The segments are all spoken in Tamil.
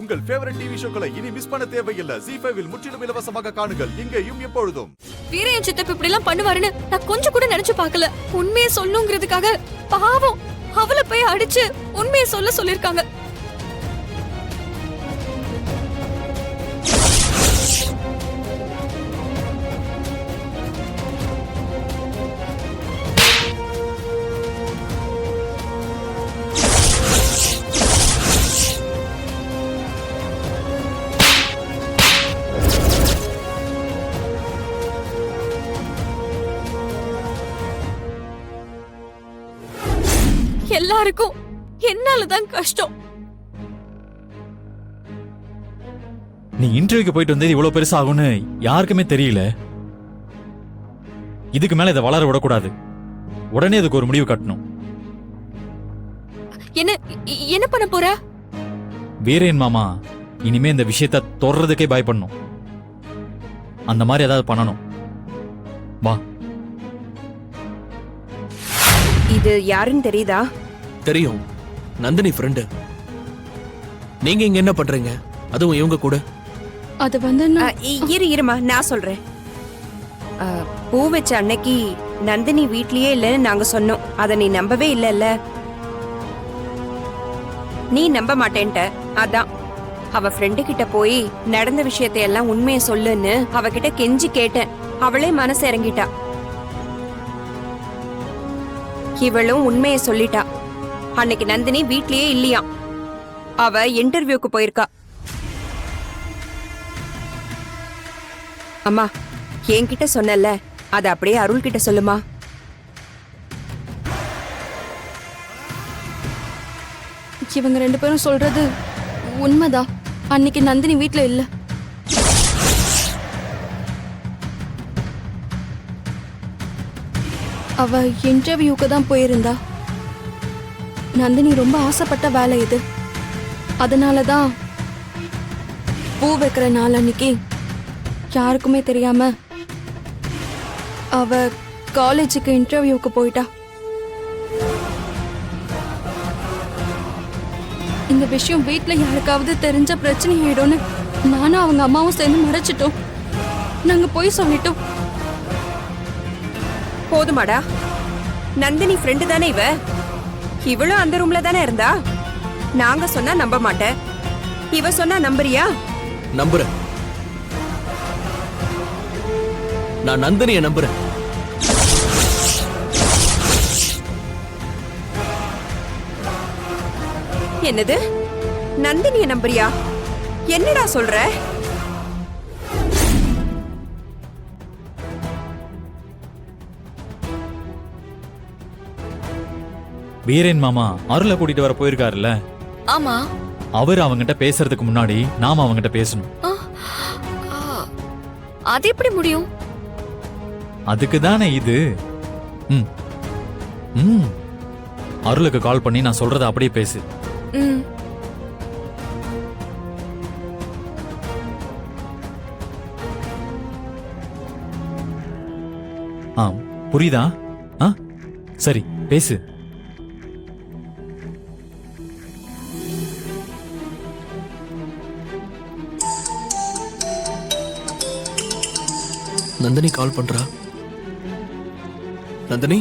உங்கள் ஃபேவரட் டிவி ஷோக்களை இனி மிஸ் பண்ண தேவையில்லை. ZEE5 இல் முற்றிலும் இலவசமாக காணுங்கள். இங்கேயும் எப்பொழுதும். வீரன் சித்தப்பு இப்படி எல்லாம் பண்ணுவாருன்னு நான் கொஞ்சம் கூட நினைச்சு பார்க்கல. உண்மையை சொல்லுங்கிறதுக்காக பாவம் அவளை போய் அடிச்சு உண்மையை சொல்லிருக்காங்க. எல்லாருக்கும் என்னாலதான் கஷ்டம். நீ இன்டர்வியூக்கு போயிட்டு வந்தது இவ்வளவு பெருசா ஆகும்னு யாருக்குமே தெரியல. இதுக்கு மேல இதை வளர விடக்கூடாது. உடனே அதுக்கு ஒரு முடிவு கட்டணும். என்ன பண்ண போற? வீரேன் மாமா இனிமே இந்த விஷயத்தை தொடர்றதுக்கே பயப்படணும். அந்த மாதிரி ஏதாவது பண்ணணும். வா. இது யாருன்னு தெரியுதா? தெரியும், நந்தினி ஃப்ரெண்டு. நீங்க இங்க என்ன பண்றீங்க? அதுவும் இவங்க கூட? அது வந்து இருமா நான் சொல்றேன். பூ வச்ச அன்னைக்கு நந்தினி வீட்லயே இல்லைன்னு நாங்க சொன்னோம். அத நீ நம்பவே இல்லல்ல. நீ நம்ப மாட்டேன்ட்ட. அதான் அவ ஃப்ரெண்டு கிட்ட போய் நடந்த விஷயத்தை எல்லாம் உண்மையை சொல்லுன்னு அவகிட்ட கெஞ்சி கேட்டேன். அவளே மனசு இறங்கிட்டா. இவளும் உண்மையை சொல்லிட்டா. அன்னைக்கு நந்தினி வீட்லயே இல்லையா. அவ இன்டர்வியூக்கு போயிருக்கா. அம்மா என்கிட்ட சொன்னல, அத அப்படியே அருள் கிட்ட சொல்லுமா. இவங்க ரெண்டு பேரும் சொல்றது உண்மைதான். அன்னைக்கு நந்தினி வீட்ல இல்ல. அவ இன்டர்வியூக்கு தான் போயிருந்தா. நந்தினி ரொம்ப ஆசைப்பட்ட வேலை இது. அதனாலதான் பூ வைக்கிற நாள் அன்னைக்கு யாருக்குமே தெரியாம அவ காலேஜுக்கு இன்டர்வியூக்கு போயிட்டா. இந்த விஷயம் வீட்ல யாருக்காவது தெரிஞ்ச பிரச்சனை ஆயிடும்னு நானும் அவங்க அம்மாவும் சேர்ந்து மறைச்சிட்டோம். நாங்க போய் சொல்லிட்டோம். போதுமாடா. நந்தினி ஃப்ரெண்டு தானே இவ. இவளும் அந்த ரூம்ல தானே இருந்தா. நாங்க சொன்னா நம்ப மாட்டேன், இவ சொன்னா நம்புறியா? நம்புறேன். நான் நந்தினியை நம்புறேன். என்னது? நந்தினியை நம்புறியா? என்னடா சொல்ற? வீரேன் மாமா அருளை கூட்டிட்டு வர போயிருக்காருல்ல. ஆமா. அவர் அவங்கிட்ட பேசுறதுக்கு முன்னாடி நாம அவங்கிட்ட பேசணும். அது எப்படி முடியும்? அதுக்கு தானே இது. அருளுக்கு கால் பண்ணி நான் சொல்றத அப்படியே பேசு. புரியுதா? சரி பேசு. நந்தினி கால் பண்றா. நந்தினி,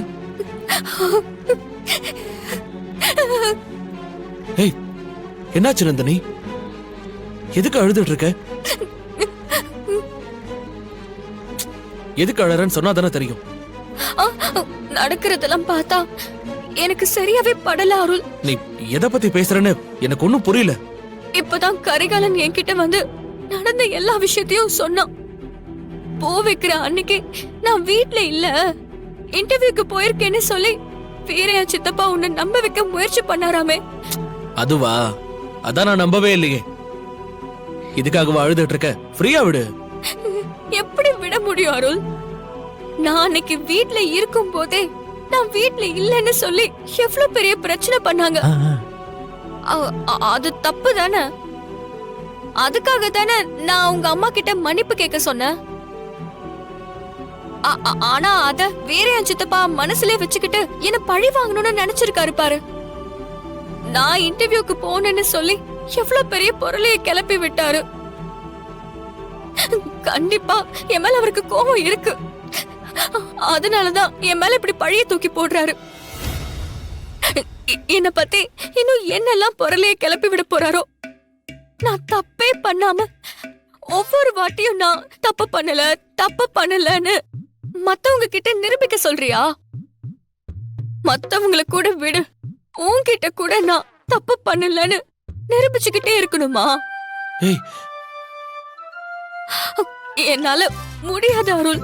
ஏய் என்னாச்சு நந்தினி? எதுக்கு அழுதுட்டு இருக்க? எதுக்கு அழறன்னு சொன்னா தானே தெரியும். நடக்கிறதெல்லாம் பார்த்தா எனக்கு சரியாவே படல அருள். நீ எதை பத்தி பேசுறன்னு எனக்கு ஒண்ணும் புரியல. இப்பதான் கரிகாலன் என்கிட்ட வந்து நடந்த எல்லா விஷயத்தையும் சொன்னான். பூ வைக்கிற அன்னைக்கு நான் வீட்ல இல்ல, இன்டர்வியூக்கு போயிருக்கேன்னு சொல்லி வீரையா சித்தப்பா உன்னை நம்ப வைக்க முயற்சி பண்ணாராமே. அதுவா? அதான் நான் நம்பவே இல்லையே. இதுக்காகவா அழுதுட்டு இருக்க? ஃப்ரீயா விடு. எப்படி விட முடியும் அருள்? நான் அன்னைக்கு வீட்ல இருக்கும் போதே நான் வீட்ல இல்லன்னு சொல்லி எவ்வளவு பெரிய பிரச்சனை பண்ணாங்க. அது தப்பு தானே. அதுக்காக தானே நான் உங்க அம்மா கிட்ட மன்னிப்பு கேட்க சொன்னேன். ஆனா அத வேற என் சித்தப்பா மனசுல வச்சுக்கிட்டு என்ன பழி வாங்கணும்னு நினைச்சிருக்காரு பாரு. நான் இன்டர்வியூக்கு போனேன்னு சொல்லி எவ்வளவு பெரிய பொருளைய கிளப்பி விட்டாரு. கண்டிப்பா என் மேல அவருக்கு கோபம் இருக்கு. அதனாலதான் என் மேல இப்படி பழிய தூக்கி போடுறாரு. என்ன பத்தி இன்னும் என்னெல்லாம் பொருளைய கிளப்பி விட போறாரோ. நான் தப்பே பண்ணாம ஒவ்வொரு வாட்டியும் நான் தப்பு பண்ணலன்னு மத்தவங்க கிட்ட நிரூபிக்க சொல்றியா? மத்தவங்கள கூட விடு, உன்கிட்ட கூட நான் தப்பு பண்ணலன்னு நிரூபிச்சுக்கிட்டே இருக்கணுமா? ஏய் என்னால முடியாத அருள்.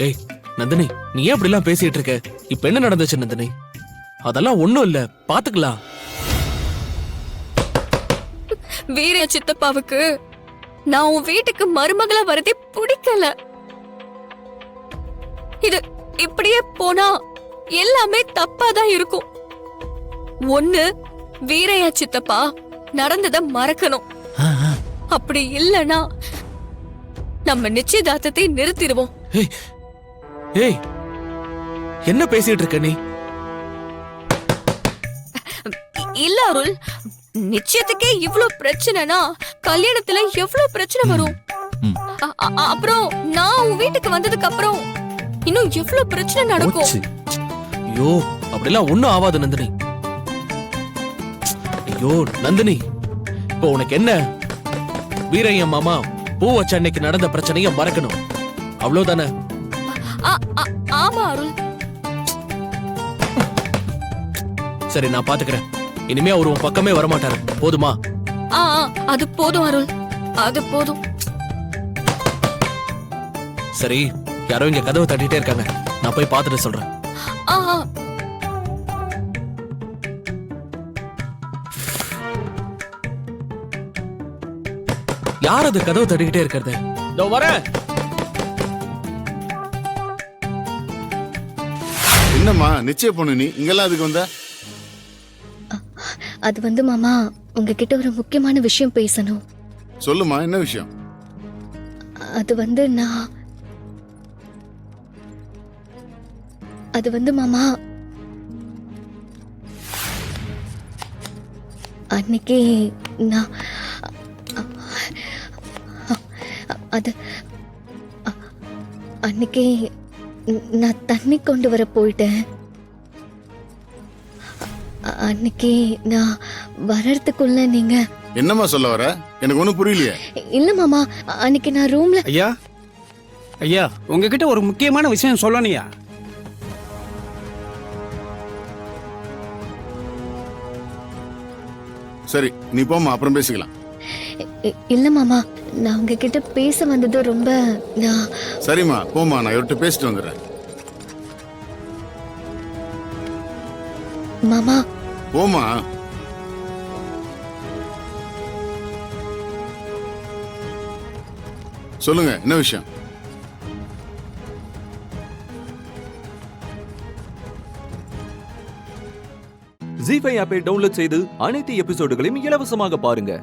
ஏய் நந்தினி, நீ ஏன் இப்படி எல்லாம் பேசிட்டு இருக்க? இப்ப என்ன நடந்துச்சு நந்தினி? அதெல்லாம் ஒண்ணும் இல்ல, பாத்துக்கலாம். வீர சித்தப்பாவுக்கு நான் உன் வீட்டுக்கு மருமகளா வரதே பிடிக்கல. இது இப்படியே போனா எல்லாமே தப்பாதான் இருக்கும். ஒண்ணு வீரையா சித்தப்பா நடந்தத மறக்கணும். அப்படி இல்லனா நம்ம நிச்சயதார்த்தத்தை நிறுத்திடுவோம். ஏய் ஏய், என்ன பேசிட்டு இருக்க நீ? இல்ல அருள், நிச்சயத்துக்கே இவ்ளோ பிரச்சனைனா கல்யாணத்துல எவ்வளவு பிரச்சனை வரும். அப்புறம் நான் உன் வீட்டுக்கு வந்ததுக்கு அப்புறம் இன்னும் எவ்வளவு பிரச்சனை நடக்கும். ஐயோ, அப்படிலாம் ஒண்ணும் ஆகாது நந்தினி. ஐயோ நந்தினி, இப்போ உனக்கு என்ன? வீரையா மாமா பூ வச்ச அன்னைக்கு நடந்த பிரச்சனைய மறக்கணும், அவ்வளவுதானே? ஆமா அருள். சரி, நான் பாத்துக்கிறேன். இனிமே அவர் உன் பக்கமே வரமாட்டாரு, போதுமா? அது போதும் அருள், அது போதும். சரி, யாரோ இங்க கதவை தட்டிட்டே இருக்காங்க, நான் போய் பார்த்துட்டு சொல்றேன். யார் அது கதவை தட்டிக்கிட்டே இருக்கிறது? இதோ வரேன். என்னம்மா நிச்சய பொண்ணு, நீ இங்கெல்லாம் அதுக்கு வந்த? அது வந்து மாமா, உங்ககிட்ட ஒரு முக்கியமான விஷயம் பேசணும். சொல்லுமா, என்ன விஷயம்? அது வந்து மாமா, அன்னைக்கு நான் அன்னைக்கு நான் தண்ணி கொண்டு வர போயிட்டேன். அன்னைக்கு நான் வர்றதுக்குள்ள நீங்க என்னம்மா சொல்ல வர? எனக்கு ஒண்ணும் புரியலையே. இல்ல மாமா, அன்னைக்கு நான் ரூம்ல. ஐயா உங்ககிட்ட ஒரு முக்கியமான விஷயம் சொல்லணும்யா. சரி, நீ போம்மா, அப்புறம் பேசிக்கலாம். இல்ல மாமா, நான் உங்ககிட்ட பேச வந்தது ரொம்ப சரிம்மா, போம்மா, நான் இவர்கிட்ட பேசிட்டு வந்துடுறேன். மாமா போம்மா. சொல்லுங்க, என்ன விஷயம்? ஜீ5 ஆப்பை டவுன்லோட் செய்து அனைத்து எபிசோடுகளையும் இலவசமாக பாருங்க.